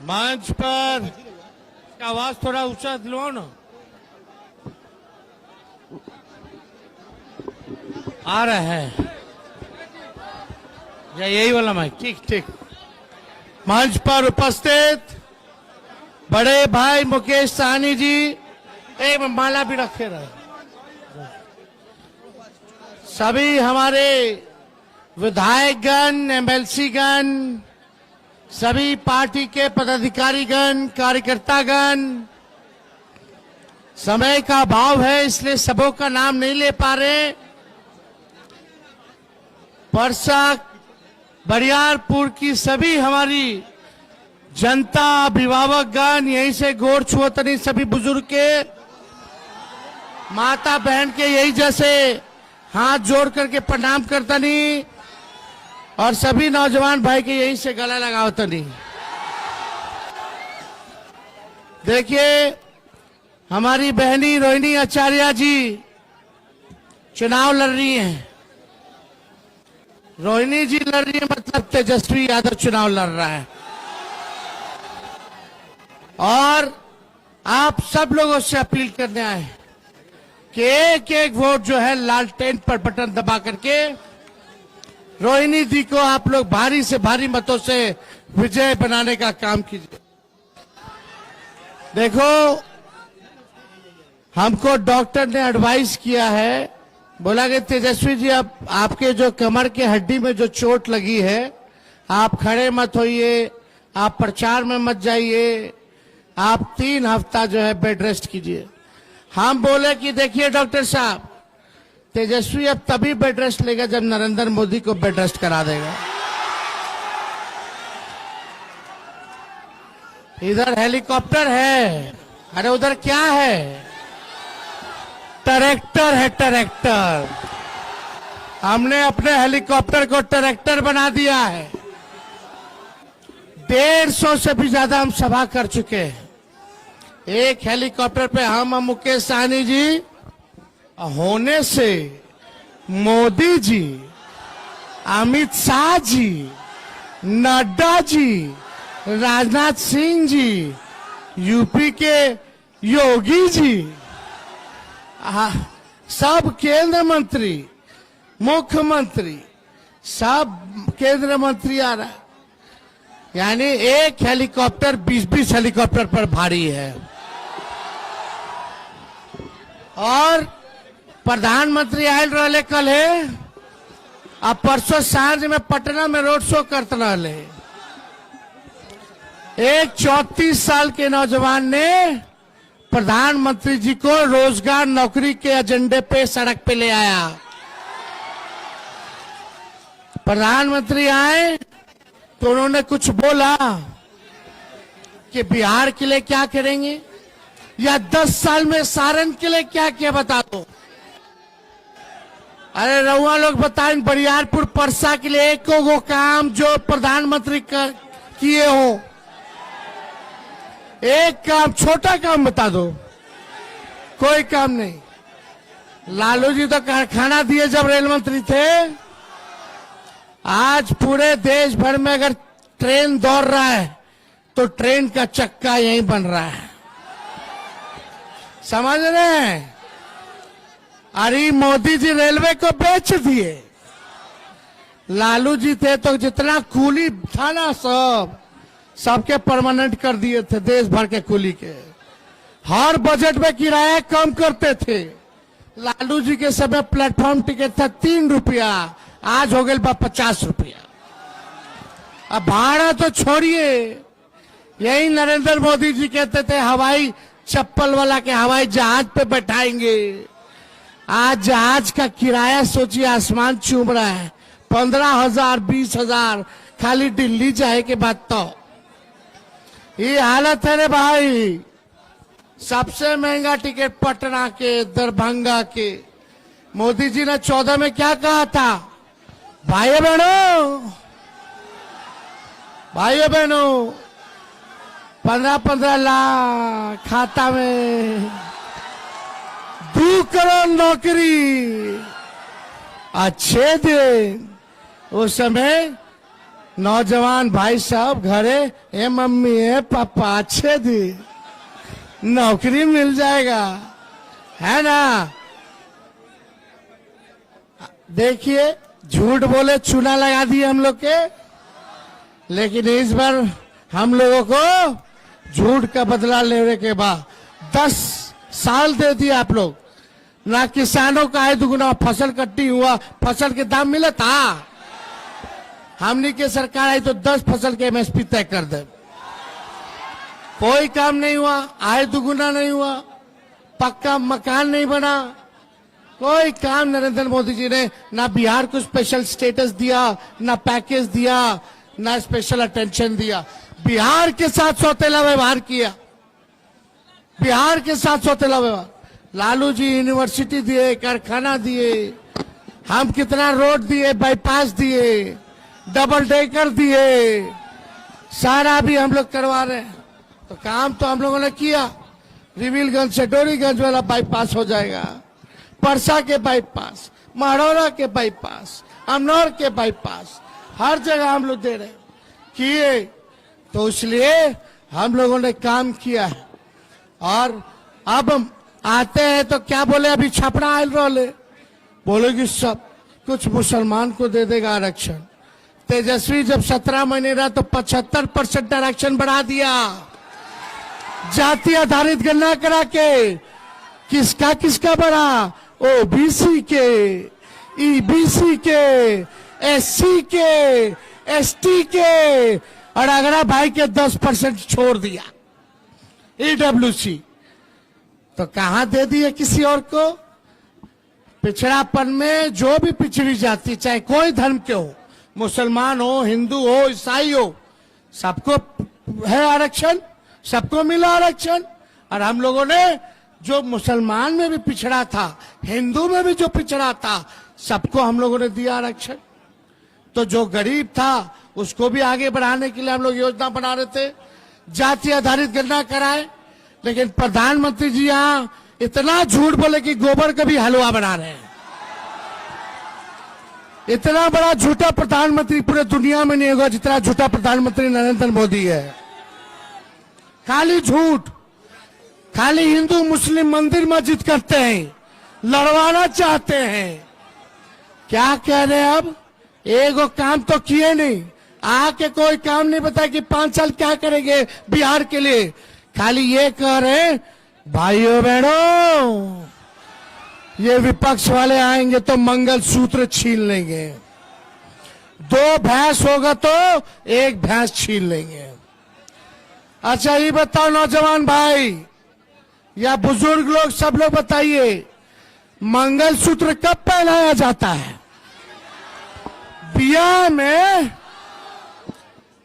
मंच पर आवाज थोड़ा ऊंचा लो ना। आ रहा है या यही वाला माइक? ठीक ठीक। मंच पर उपस्थित बड़े भाई मुकेश साहनी जी, एक माला भी रखे रहे, सभी हमारे विधायकगण, एमएलसीगण, सभी पार्टी के पदाधिकारीगण, कार्यकर्तागण, समय का अभाव है इसलिए सबों का नाम नहीं ले पा रहे। परसा बरियारपुर की सभी हमारी जनता, अभिभावकगण, यहीं से गोर छुअतनी सभी बुजुर्ग के, माता बहन के यही जैसे हाथ जोड़ करके प्रणाम करतनी और सभी नौजवान भाई के यहीं से गला लगावतनी। देखिए हमारी बहनी रोहिणी आचार्य जी चुनाव लड़ रही हैं। रोहिणी जी लड़ रही है मतलब तेजस्वी यादव चुनाव लड़ रहा है। और आप सब लोगों से अपील करने आए कि एक एक वोट जो है लालटेन पर बटन दबा करके रोहिणी जी को आप लोग भारी से भारी मतों से विजय बनाने का काम कीजिए। देखो हमको डॉक्टर ने एडवाइस किया है, बोला कि तेजस्वी जी अब आपके जो कमर के हड्डी में जो चोट लगी है, आप खड़े मत होइए, आप प्रचार में मत जाइए, आप 3 हफ्ता जो है बेड रेस्ट कीजिए। हम बोले कि देखिए डॉक्टर साहब, तेजस्वी अब तभी बेड रेस्ट लेगा जब नरेंद्र मोदी को बेड रेस्ट करा देगा। इधर हेलीकॉप्टर है, अरे उधर क्या है? ट्रैक्टर है, ट्रैक्टर। हमने अपने हेलीकॉप्टर को ट्रैक्टर बना दिया है। 150 से भी ज्यादा हम सभा कर चुके हैं। एक हेलीकॉप्टर पे हम मुकेश साहनी जी होने से मोदी जी, अमित शाह जी, नड्डा जी, राजनाथ सिंह जी, यूपी के योगी जी, सब केंद्र मंत्री, मुख्यमंत्री, सब केंद्र मंत्री आ रहा है। यानी एक हेलीकॉप्टर 20-20 हेलीकॉप्टर पर भारी है। और प्रधानमंत्री आयल रहे कल है, अब परसों सांझ में पटना में रोड शो करते रहे। एक 34 साल के नौजवान ने प्रधानमंत्री जी को रोजगार नौकरी के एजेंडे पे सड़क पे ले आया। प्रधानमंत्री आए तो उन्होंने कुछ बोला कि बिहार के लिए क्या करेंगे या 10 साल में सारण के लिए क्या किया बता दो। अरे रउआ लोग बताएं, बरियारपुर परसा के लिए एक वो काम जो प्रधानमंत्री किए हो, एक काम, छोटा काम बता दो। कोई काम नहीं। लालू जी तो कारखाना दिए जब रेल मंत्री थे। आज पूरे देश भर में अगर ट्रेन दौड़ रहा है तो ट्रेन का चक्का यहीं बन रहा है, समझ रहे हैं? अरे मोदी जी रेलवे को बेच दिए। लालू जी थे तो जितना कूली था ना सबके परमानेंट कर दिए थे, देश भर के कुली के। हर बजट में किराया कम करते थे। लालू जी के समय प्लेटफॉर्म टिकट था 3 रुपया, आज हो गए 50 रुपया। अब भाड़ा तो छोड़िए, यही नरेंद्र मोदी जी कहते थे हवाई चप्पल वाला के हवाई जहाज पे बैठाएंगे। आज जहाज का किराया सोचिए आसमान चूम रहा है, 15,000 20,000 खाली दिल्ली जाए के बाद। तो ये हालत है रे भाई। सबसे महंगा टिकट पटना के, दरभंगा के। मोदी जी ने 14 में क्या कहा था? भाइयों बहनों 15-15 लाख खाता में, 2 करोड़ नौकरी। अच्छे दिन उस समय नौजवान भाई साहब घरे, ए मम्मी ए पापा अच्छे दी, नौकरी मिल जाएगा, है ना। देखिए झूठ बोले चूना लगा दिए हम लोग के, लेकिन इस बार हम लोगों को झूठ का बदला लेने के बाद 10 साल दे दिए आप लोग। ना किसानों का है दुगुना फसल कट्टी हुआ, फसल के दाम मिला था। हमनी के सरकार आई तो 10 फसल के एमएसपी तय कर दे, कोई काम नहीं हुआ, आय दुगुना नहीं हुआ, पक्का मकान नहीं बना, कोई काम नरेंद्र मोदी जी ने ना बिहार को स्पेशल स्टेटस दिया, ना पैकेज दिया, ना स्पेशल अटेंशन दिया। बिहार के साथ सौतेला व्यवहार किया, बिहार के साथ सौतेला व्यवहार। लालू जी यूनिवर्सिटी दिए, कारखाना दिए, हम कितना रोड दिए, बाईपास दिए, डबल डेकर दिए, सारा भी हम लोग करवा रहे हैं। तो काम तो हम लोगों ने किया। रिविलगंज से डोरीगंज वाला बाईपास हो जाएगा, परसा के बाईपास, महरौरा के बाईपास, अमनौर के बाईपास, हर जगह हम लोग दे रहे किए। तो इसलिए हम लोगों ने काम किया है। और अब हम आते हैं तो क्या बोले, अभी छपरा आयल रोले बोले कि सब कुछ मुसलमान को दे देगा आरक्षण। तेजस्वी जब 17 महीने रहा तो 75% आरक्षण बढ़ा दिया, जाति आधारित गणना करा के। किसका किसका बढ़ा? ओबीसी के, ईबीसी के, एससी के, एसटी के, और अगरा भाई के 10% छोड़ दिया, ईडब्ल्यूसी। तो कहां दे दिए किसी और को? पिछड़ापन में जो भी पिछड़ी जाति, चाहे कोई धर्म के हो, मुसलमान हो, हिंदू हो, ईसाई हो, सबको है आरक्षण, सबको मिला आरक्षण। और हम लोगों ने जो मुसलमान में भी पिछड़ा था, हिंदू में भी जो पिछड़ा था, सबको हम लोगों ने दिया आरक्षण। तो जो गरीब था उसको भी आगे बढ़ाने के लिए हम लोग योजना बना रहे थे, जाति आधारित गणना कराए। लेकिन प्रधानमंत्री जी यहाँ इतना झूठ बोले कि गोबर का भी हलवा बना रहे हैं। इतना बड़ा झूठा प्रधानमंत्री पूरे दुनिया में नहीं होगा जितना झूठा प्रधानमंत्री नरेंद्र मोदी है। खाली झूठ, खाली हिंदू मुस्लिम मंदिर मस्जिद करते हैं, लड़वाना चाहते हैं। क्या कह रहे हैं अब? एगो काम तो किए नहीं, आके कोई काम नहीं बताया कि 5 साल क्या करेंगे बिहार के लिए। खाली ये कह रहे भाइयों बहनों, ये विपक्ष वाले आएंगे तो मंगल सूत्र छीन लेंगे, 2 भैंस होगा तो 1 भैंस छीन लेंगे। अच्छा ये बताओ नौजवान भाई या बुजुर्ग लोग, सब लोग बताइए, मंगल सूत्र कब पहनाया जाता है? बियाह में।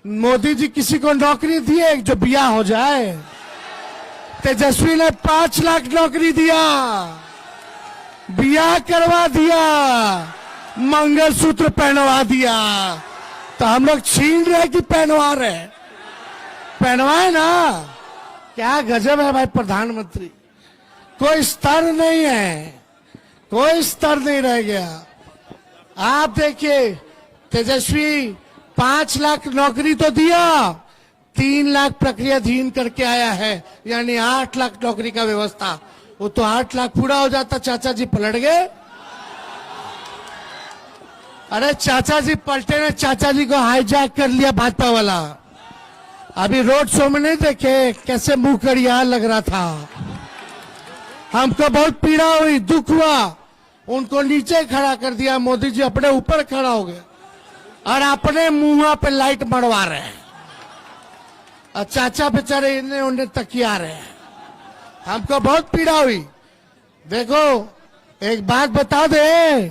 मोदी जी किसी को नौकरी दिए जो बियाह हो जाए? तेजस्वी ने 5 लाख नौकरी दिया, बियाह करवा दिया, मंगलसूत्र पहनवा दिया। तो हम लोग छीन रहे कि पहनवा रहे? पहनवाए ना। क्या गजब है भाई प्रधानमंत्री, कोई स्तर नहीं है, कोई स्तर नहीं रह गया। आप देखिए तेजस्वी 5 लाख नौकरी तो दिया, 3 लाख प्रक्रियाधीन करके आया है, यानी 8 लाख नौकरी का व्यवस्था। वो तो 8 लाख पूरा हो जाता, चाचा जी पलट गए। अरे चाचा जी पलटे ने, चाचा जी को हाईजैक कर लिया भाजपा वाला। अभी रोड शो में नहीं देखे कैसे मुंह करिया लग रहा था? हमको बहुत पीड़ा हुई, दुख हुआ। उनको नीचे खड़ा कर दिया, मोदी जी अपने ऊपर खड़ा हो गए और अपने मुंह पे लाइट मरवा रहे हैं। और चाचा बेचारे इन्हें उन्हें तकिया रहे हैं। हमको बहुत पीड़ा हुई। देखो एक बात बता दे,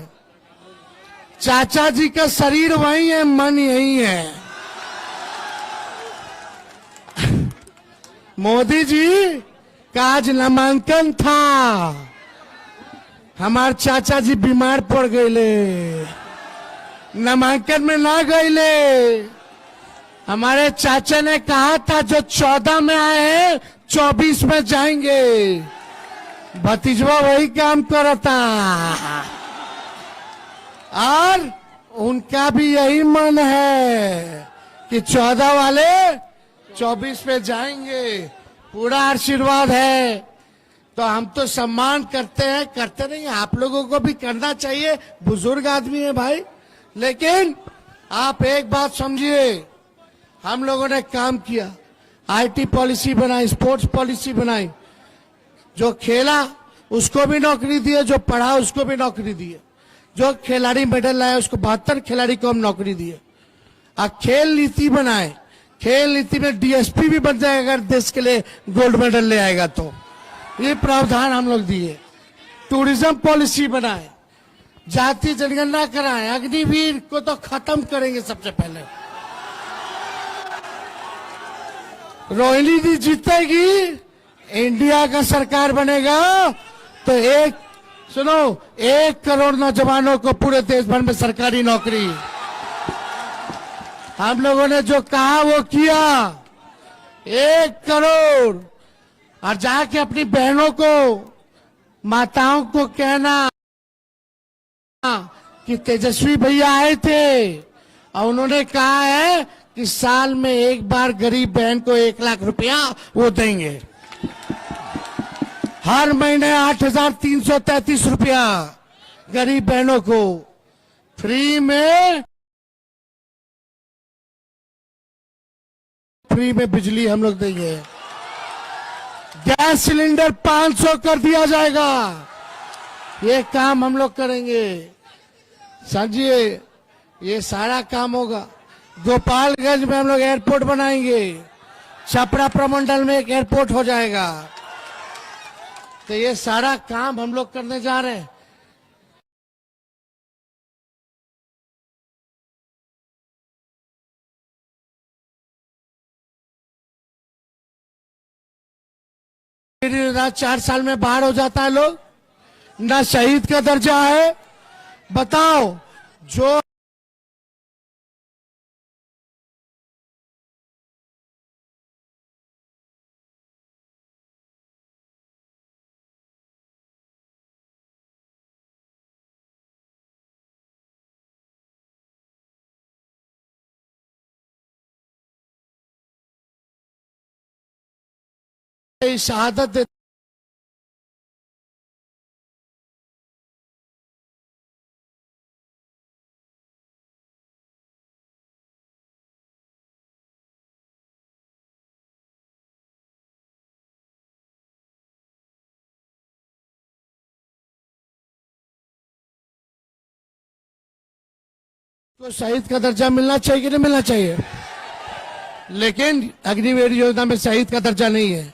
चाचा जी का शरीर वही है, मन यही है। मोदी जी का आज नामांकन था, हमारे चाचा जी बीमार पड़ गए, नामांकन में ना गए। हमारे चाचा ने कहा था जो 14 में आए हैं 24 में जाएंगे। भतीजवा वही काम करता और उनका भी यही मन है। कि 14 वाले 24 पे जाएंगे, पूरा आशीर्वाद है। तो हम तो सम्मान करते हैं, करते नहीं, आप लोगों को भी करना चाहिए, बुजुर्ग आदमी है भाई। लेकिन आप एक बात समझिए, हम लोगों ने काम किया, आईटी पॉलिसी बनाई, स्पोर्ट्स पॉलिसी बनाई, जो खेला उसको भी नौकरी दिए, जो पढ़ा उसको भी नौकरी दिए, जो खिलाड़ी मेडल लाए उसको 72 खिलाड़ी को हम नौकरी दिए। अब खेल नीति बनाए, खेल नीति में डीएसपी भी बन जाएगा अगर देश के लिए गोल्ड मेडल ले आएगा तो, ये प्रावधान हम लोग दिए। टूरिज्म पॉलिसी बनाए, जाति जनगणना कराए, अग्निवीर को तो खत्म करेंगे सबसे पहले। रोहिणी जी जीतेगी, इंडिया का सरकार बनेगा तो 1 करोड़ नौजवानों को पूरे देश भर में सरकारी नौकरी। हम लोगों ने जो कहा वो किया, 1 करोड़। और जाके अपनी बहनों को, माताओं को कहना कि तेजस्वी भैया आए थे और उन्होंने कहा है कि साल में एक बार गरीब बहन को 1 लाख रुपया वो देंगे, हर महीने 8,333 रुपया गरीब बहनों को फ्री में बिजली हम लोग देंगे। गैस सिलेंडर 500 कर दिया जाएगा। ये काम हम लोग करेंगे, समझिए, ये सारा काम होगा। गोपालगंज में हम लोग एयरपोर्ट बनाएंगे, छपरा प्रमंडल में एक एयरपोर्ट हो जाएगा। तो ये सारा काम हम लोग करने जा रहे हैं। ना 4 साल में बाहर हो जाता है लोग, ना शहीद का दर्जा है। बताओ, जो शहादत दे, तो शहीद का दर्जा मिलना चाहिए कि नहीं मिलना चाहिए? लेकिन अग्निवीर योजना में शहीद का दर्जा नहीं है।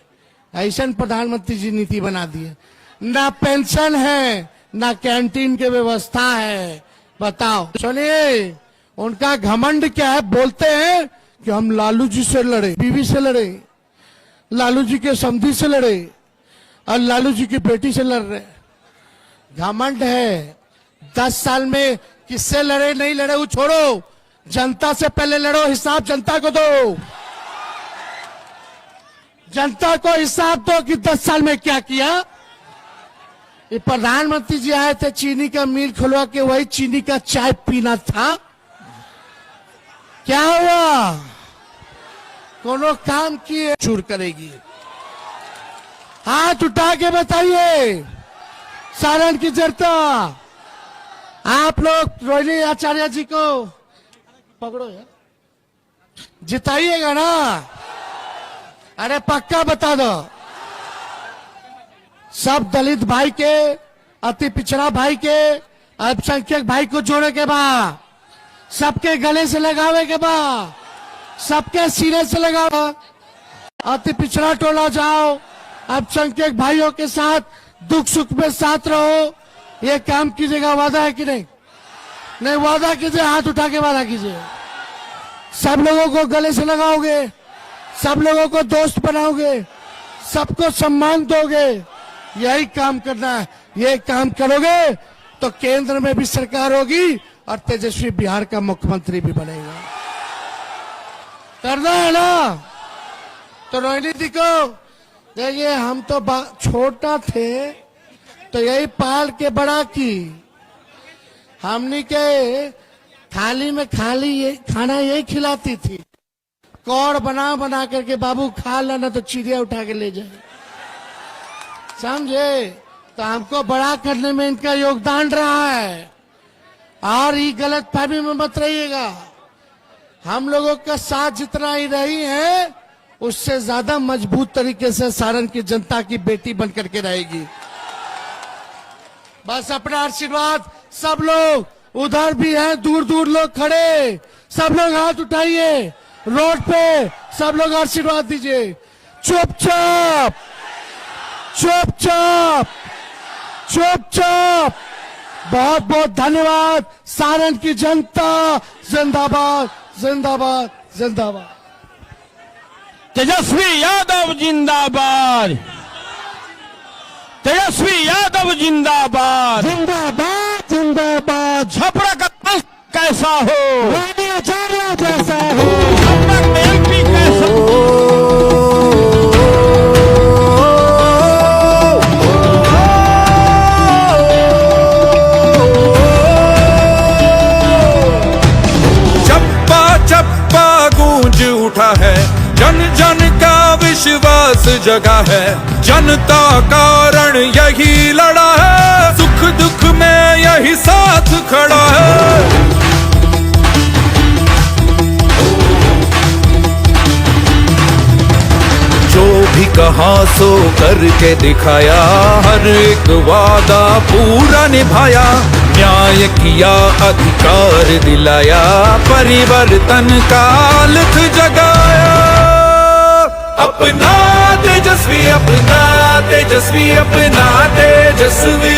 ऐसा प्रधानमंत्री जी नीति बना दी है, ना पेंशन है, ना कैंटीन की व्यवस्था है। बताओ, सुनिए, उनका घमंड क्या है, बोलते हैं कि हम लालू जी से लड़े, बीवी से लड़े, लालू जी के समधी से लड़े और लालू जी की बेटी से लड़ रहे। घमंड है। 10 साल में किससे लड़े नहीं लड़े वो छोड़ो, जनता से पहले लड़ो, हिसाब जनता को दो। जनता को हिसाब दो कि 10 साल में क्या किया। ये प्रधानमंत्री जी आए थे, चीनी का मिल खुलवा के वही चीनी का चाय पीना था, क्या हुआ? कोनो काम किए चूर करेगी। हाथ उठा के बताइए, सारण की जनता, आप लोग रोहिणी आचार्य जी को पकड़ो यार, जिताइएगा ना? अरे पक्का बता दो। सब दलित भाई के, अति पिछड़ा भाई के, अल्पसंख्यक भाई को जोड़े के बाद, सबके गले से लगावे के बाद, सबके सीने से लगाओ। अति पिछड़ा टोला जाओ, अल्पसंख्यक भाइयों के साथ दुख सुख में साथ रहो। ये काम कीजिएगा, वादा है कि नहीं? नहीं, वादा कीजिए, हाथ उठा के वादा कीजिए। सब लोगों को गले से लगाओगे, सब लोगों को दोस्त बनाओगे, सबको सम्मान दोगे, यही काम करना है। ये काम करोगे तो केंद्र में भी सरकार होगी और तेजस्वी बिहार का मुख्यमंत्री भी बनेगा। करना है ना? तो रोहिणी जी को देखिए, हम तो छोटा थे तो यही पाल के बड़ा की, हमनी के थाली में खाना यही खिलाती थी। कौड़ बना बना करके बाबू खा लेना तो चिड़िया उठा के ले जाए, समझे। तो हमको बड़ा करने में इनका योगदान रहा है, और ये गलत फहमी में मत रहिएगा। हम लोगों का साथ जितना ही रही है उससे ज्यादा मजबूत तरीके से सारण की जनता की बेटी बनकर के रहेगी। बस अपना आशीर्वाद, सब लोग उधर भी हैं, दूर दूर लोग खड़े, सब लोग हाथ उठाइए, रोड पे सब लोग आशीर्वाद दीजिए। चुपचाप चुपचाप चुपचाप। बहुत बहुत धन्यवाद। सारण की जनता जिंदाबाद जिंदाबाद जिंदाबाद। तेजस्वी यादव जिंदाबाद, तेजस्वी यादव जिंदाबाद, जिंदाबाद जिंदाबाद। छपरा का पल्स कैसा हो, रानी आचार्य जैसा हो, छपरा का एमपी कैसा हो। चप्पा चप्पा गूंज उठा है, जन जन का विश्वास जगा है, जनता कारण यही लड़ा है, सुख दुख में यही साथ खड़ा है। जो भी कहा सो करके दिखाया, हर एक वादा पूरा निभाया, न्याय किया अधिकार दिलाया, परिवर्तन का अलख जगाया। अपना तेजस्वी, अपना तेजस्वी, अपना तेजस्वी।